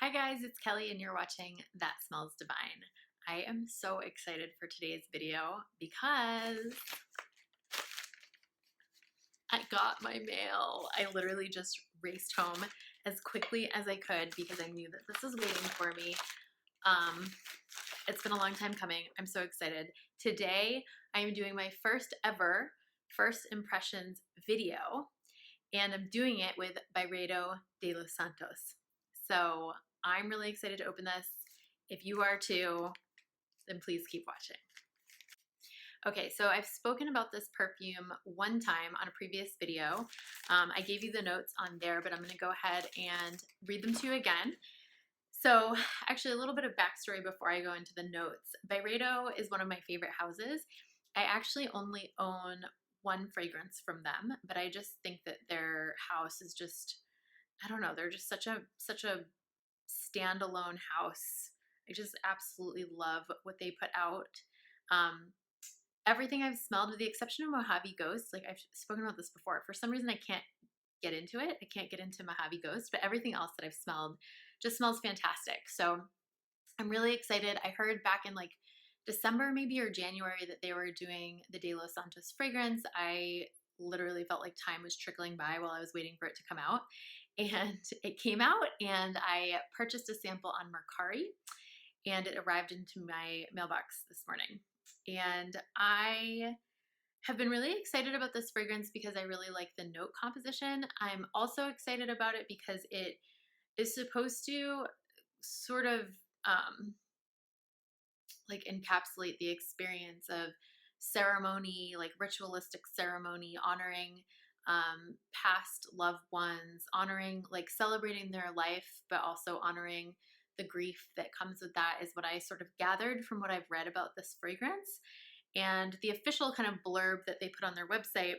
Hi guys, it's Kelly and you're watching That Smells Divine. I am so excited for today's video because I got my mail. I literally just raced home as quickly as I could because I knew that this was waiting for me. It's been a long time coming. I'm so excited. Today I am doing my first ever first impressions video, and I'm doing it with Byredo De Los Santos. So I'm really excited to open this. If you are too, then please keep watching. Okay, so I've spoken about this perfume one time on a previous video. I gave you the notes on there, but I'm gonna go ahead and read them to you again. So actually a little bit of backstory before I go into the notes. Byredo is one of my favorite houses. I actually only own one fragrance from them, but I just think that their house is just, I don't know, they're just such a standalone house. I just absolutely love what they put out. Um, Everything I've smelled, with the exception of Mojave Ghost, like I've spoken about this before, for some reason I can't get into it. I can't get into Mojave Ghost, but everything else that I've smelled just smells fantastic. So I'm really excited. I heard back in like December maybe or January that they were doing the De Los Santos fragrance. I literally felt like time was trickling by while I was waiting for it to come out. And it came out and I purchased a sample on Mercari and it arrived into my mailbox this morning. And I have been really excited about this fragrance because I really like the note composition. I'm also excited about it because it is supposed to sort of like encapsulate the experience of ceremony, like ritualistic ceremony, honoring past loved ones, honoring, like celebrating their life, but also honoring the grief that comes with that, is what I sort of gathered from what I've read about this fragrance. And the official kind of blurb that they put on their website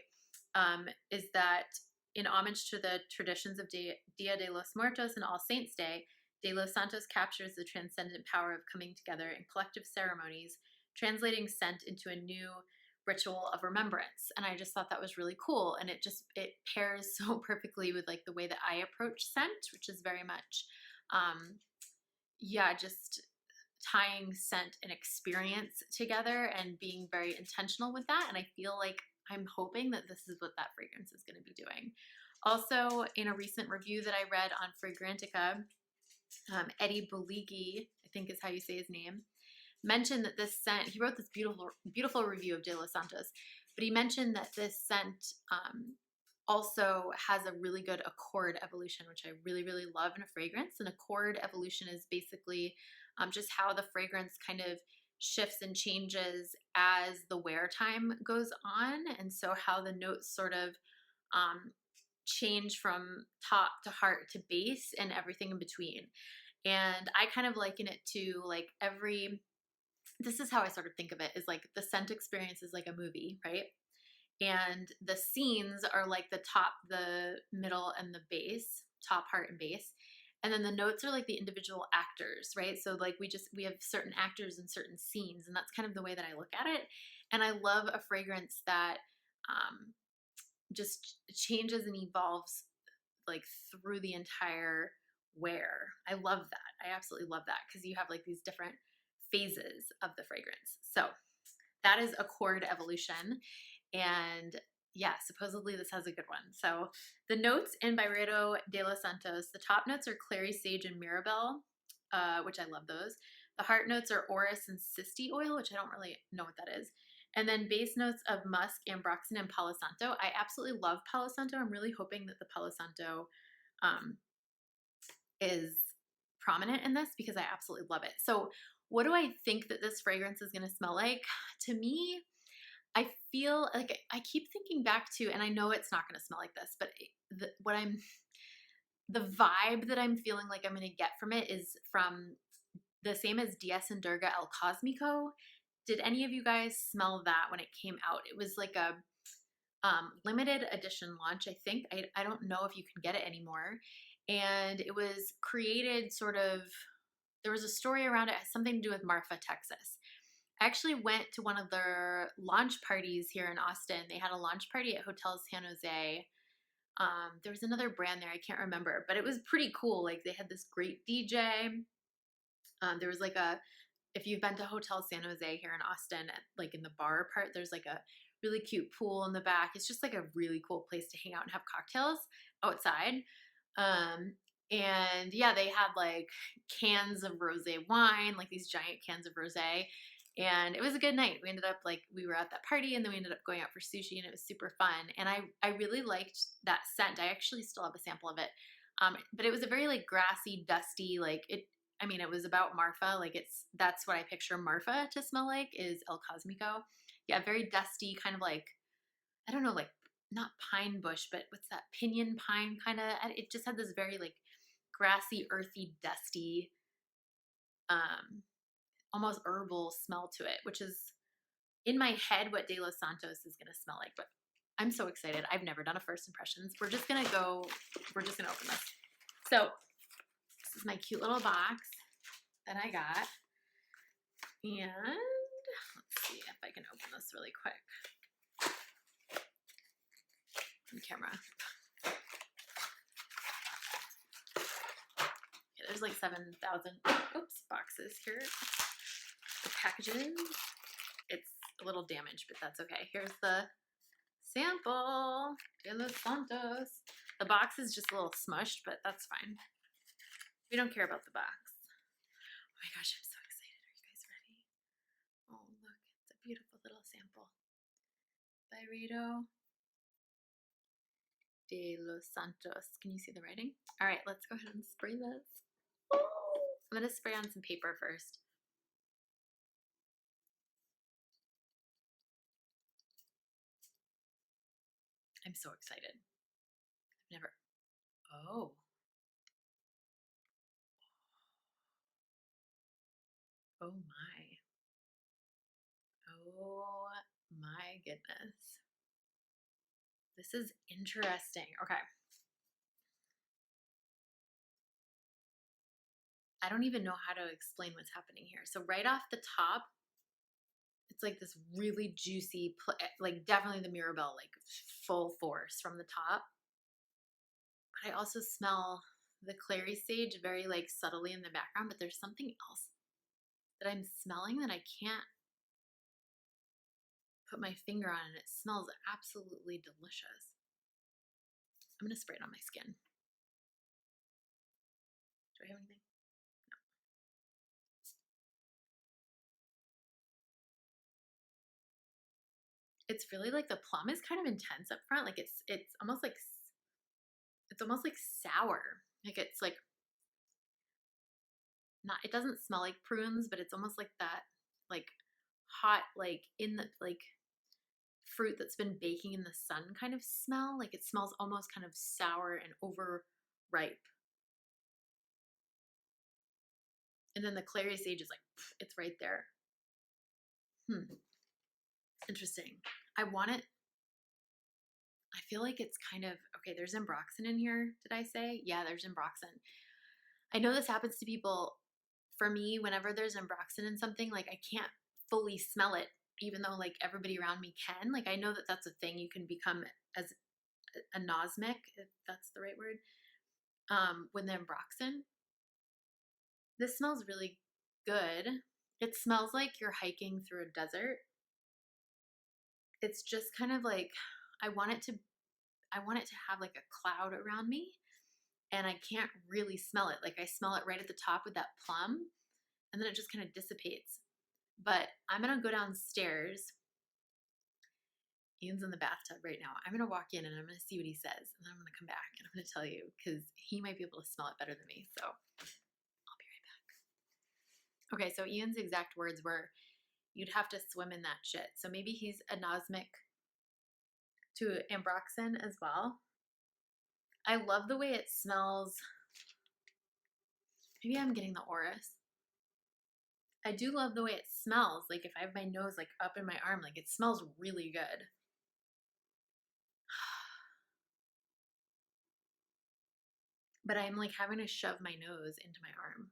is that in homage to the traditions of Dia de los Muertos and All Saints Day, De Los Santos captures the transcendent power of coming together in collective ceremonies, translating scent into a new ritual of remembrance. And I just thought that was really cool. And it pairs so perfectly with like the way that I approach scent, which is very much, just tying scent and experience together and being very intentional with that. And I feel like I'm hoping that this is what that fragrance is going to be doing. Also, in a recent review that I read on Fragrantica, Eddie Buligi, I think is how you say his name, mentioned that this scent, he wrote this beautiful review of De Los Santos, but he mentioned that this scent also has a really good accord evolution, which I really, really love in a fragrance. An accord evolution is basically just how the fragrance kind of shifts and changes as the wear time goes on. And so how the notes sort of change from top to heart to base and everything in between. And I kind of liken it to like this is how I sort of think of it, is like the scent experience is like a movie, right? And the scenes are like the top, the middle, and the base, top, heart, and base. And then the notes are like the individual actors, right? So like we have certain actors in certain scenes, and that's kind of the way that I look at it. And I love a fragrance that just changes and evolves like through the entire wear. I love that. I absolutely love that because you have like these different phases of the fragrance. So that is accord evolution. And yeah, supposedly this has a good one. So the notes in Byredo De Los Santos, the top notes are clary sage and mirabelle, which I love those. The heart notes are orris and sisti oil, which I don't really know what that is. And then base notes of musk, ambroxan, and palo santo. I absolutely love palo santo. I'm really hoping that the palo santo is prominent in this because I absolutely love it. So what do I think that this fragrance is going to smell like? To me, I feel like I keep thinking back to, and I know it's not going to smell like this, but the vibe that I'm feeling like I'm going to get from it is from the same as Diez and Durga El Cosmico. Did any of you guys smell that when it came out? It was like a limited edition launch, I think. I don't know if you can get it anymore. And it was created sort of, there was a story around it, it has something to do with Marfa, Texas. I actually went to one of their launch parties here in Austin. They had a launch party at Hotel San Jose There was another brand there, I can't remember, but it was pretty cool. Like they had this great DJ. There was like if you've been to Hotel San Jose here in Austin, like in the bar part, there's like a really cute pool in the back. It's just like a really cool place to hang out and have cocktails outside. And yeah, they had like cans of rosé wine, like these giant cans of rosé. And it was a good night. We ended up like, we were at that party and then we ended up going out for sushi and it was super fun. And I really liked that scent. I actually still have a sample of it. But it was a very like grassy, dusty, like it was about Marfa. Like that's what I picture Marfa to smell like is El Cosmico. Yeah, very dusty, kind of like, I don't know, like not pine bush, but what's that? Pinyon pine kind of. It just had this very like grassy, earthy, dusty, almost herbal smell to it, which is in my head what De Los Santos is going to smell like. But I'm so excited. I've never done a first impressions. We're just going to open this. So this is my cute little box that I got. And let's see if I can open this really quick on camera. Okay, there's like 7,000 boxes here. The packages. It's a little damaged, but that's okay. Here's the sample. De Los Santos. The box is just a little smushed, but that's fine. We don't care about the box. Oh my gosh, I'm so excited. Are you guys ready? Oh, look. It's a beautiful little sample. Byredo De Los Santos. Can you see the writing? All right, let's go ahead and spray this. I'm going to spray on some paper first. I'm so excited. I've never. Oh. Oh my. Oh my goodness. This is interesting. Okay. I don't even know how to explain what's happening here. So right off the top, it's like this really juicy, like definitely the Mirabelle, like full force from the top. But I also smell the clary sage very like subtly in the background, but there's something else that I'm smelling that I can't put my finger on, and it smells absolutely delicious. I'm gonna spray it on my skin. Do I have anything? No. It's really like the plum is kind of intense up front. Like it's almost like sour. Like it's like not, it doesn't smell like prunes, but it's almost like that like hot, like in the like fruit that's been baking in the sun kind of smell. Like it smells almost kind of sour and overripe. And then the clary sage is like, it's right there. Interesting. I feel like it's kind of, okay, there's Ambroxan in here. Did I say? Yeah, there's Ambroxan. I know this happens to people. For me, whenever there's Ambroxan in something, like I can't fully smell it, even though like everybody around me can. Like I know that that's a thing. You can become as anosmic, if that's the right word, with the Ambroxan. This smells really good. It smells like you're hiking through a desert. It's just kind of like, I want it to have like a cloud around me, and I can't really smell it. Like I smell it right at the top with that plum, and then it just kind of dissipates. But I'm gonna go downstairs. Ian's in the bathtub right now. I'm gonna walk in and I'm gonna see what he says, and then I'm gonna come back and I'm gonna tell you, because he might be able to smell it better than me. So I'll be right back. Okay, so Ian's exact words were, "You'd have to swim in that shit." So maybe he's anosmic to Ambroxan as well. I love the way it smells. Maybe I'm getting the Oris. I do love the way it smells. Like if I have my nose like up in my arm, like it smells really good. But I'm like having to shove my nose into my arm.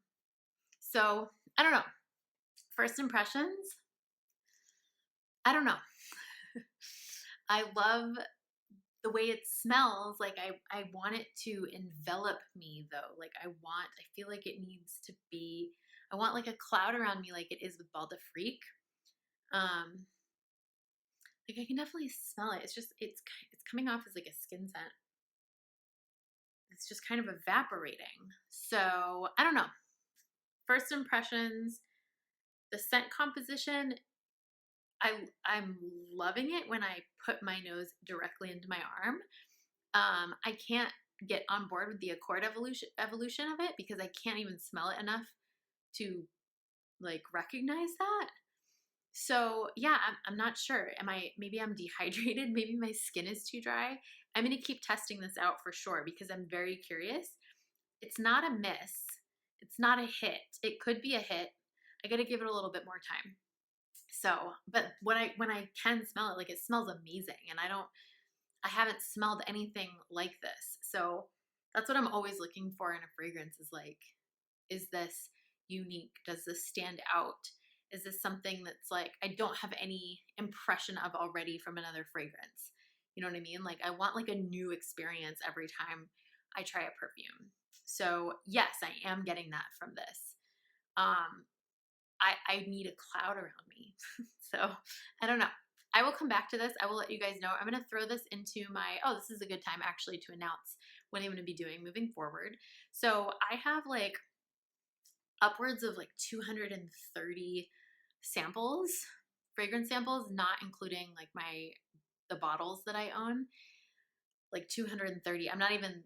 So I don't know. First impressions, I don't know. I love the way it smells, like I want it to envelop me though. Like I feel like it needs to be, I want like a cloud around me like it is with Balda Freak. Um, like I can definitely smell it. It's just, it's coming off as like a skin scent. It's just kind of evaporating. So I don't know. First impressions, the scent composition, I'm loving it when I put my nose directly into my arm. I can't get on board with the accord evolution of it because I can't even smell it enough to like recognize that. So yeah, I'm not sure. Maybe I'm dehydrated. Maybe my skin is too dry. I'm going to keep testing this out for sure because I'm very curious. It's not a miss. It's not a hit. It could be a hit. I got to give it a little bit more time. So, but when I can smell it, like it smells amazing, and I haven't smelled anything like this. So that's what I'm always looking for in a fragrance is like, is this unique? Does this stand out? Is this something that's like I don't have any impression of already from another fragrance? You know what I mean? Like I want like a new experience every time I try a perfume. So yes, I am getting that from this. Um, I need a cloud around me. So I don't know. I will come back to this. I will let you guys know. I'm going to throw this into my, oh, this is a good time actually to announce what I'm going to be doing moving forward. So I have like upwards of like 230 samples, fragrance samples, not including like the bottles that I own, like 230. I'm not even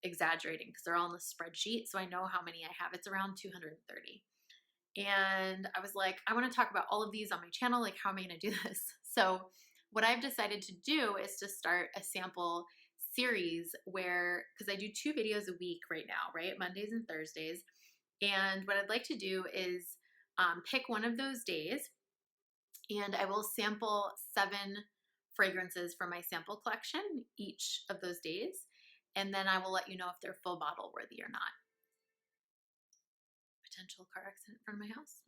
exaggerating because they're all in the spreadsheet. So I know how many I have. It's around 230. And I was like, I want to talk about all of these on my channel. Like, how am I going to do this? So what I've decided to do is to start a sample series where, because I do 2 videos a week right now, right? Mondays and Thursdays. And what I'd like to do is pick one of those days and I will sample 7 fragrances from my sample collection each of those days. And then I will let you know if they're full bottle worthy or not. Potential car accident in front of my house.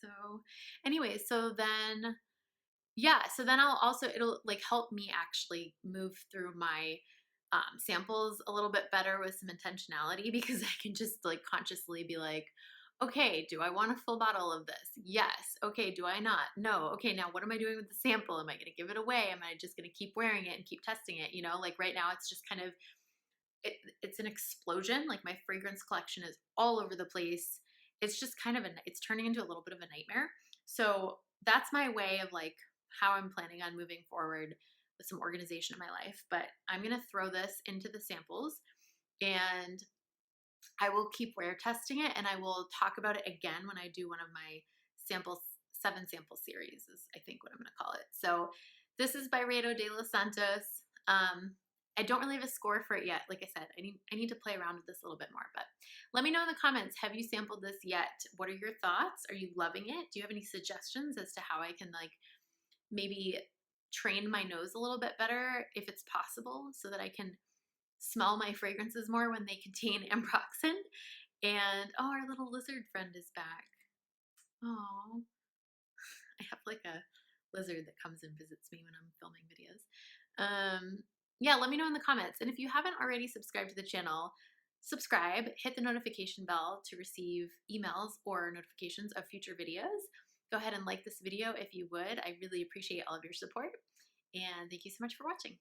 So anyway, so then, yeah, so then it'll like help me actually move through my samples a little bit better with some intentionality because I can just like consciously be like, okay, do I want a full bottle of this? Yes. Okay, do I not? No. Okay, now what am I doing with the sample? Am I going to give it away? Am I just going to keep wearing it and keep testing it? You know, like right now it's just kind of, it's an explosion. Like my fragrance collection is all over the place. It's just kind of it's turning into a little bit of a nightmare. So that's my way of like how I'm planning on moving forward with some organization in my life. But I'm going to throw this into the samples and I will keep wear testing it and I will talk about it again when I do one of my samples, 7 sample series is I think what I'm going to call it. So this is Byredo De Los Santos. I don't really have a score for it yet. Like I said, I need to play around with this a little bit more, but let me know in the comments. Have you sampled this yet? What are your thoughts? Are you loving it? Do you have any suggestions as to how I can like maybe train my nose a little bit better if it's possible so that I can smell my fragrances more when they contain ambroxan? And oh, our little lizard friend is back. Oh, I have like a lizard that comes and visits me when I'm filming videos. Yeah, let me know in the comments. And if you haven't already subscribed to the channel, subscribe, hit the notification bell to receive emails or notifications of future videos. Go ahead and like this video if you would. I really appreciate all of your support. And thank you so much for watching.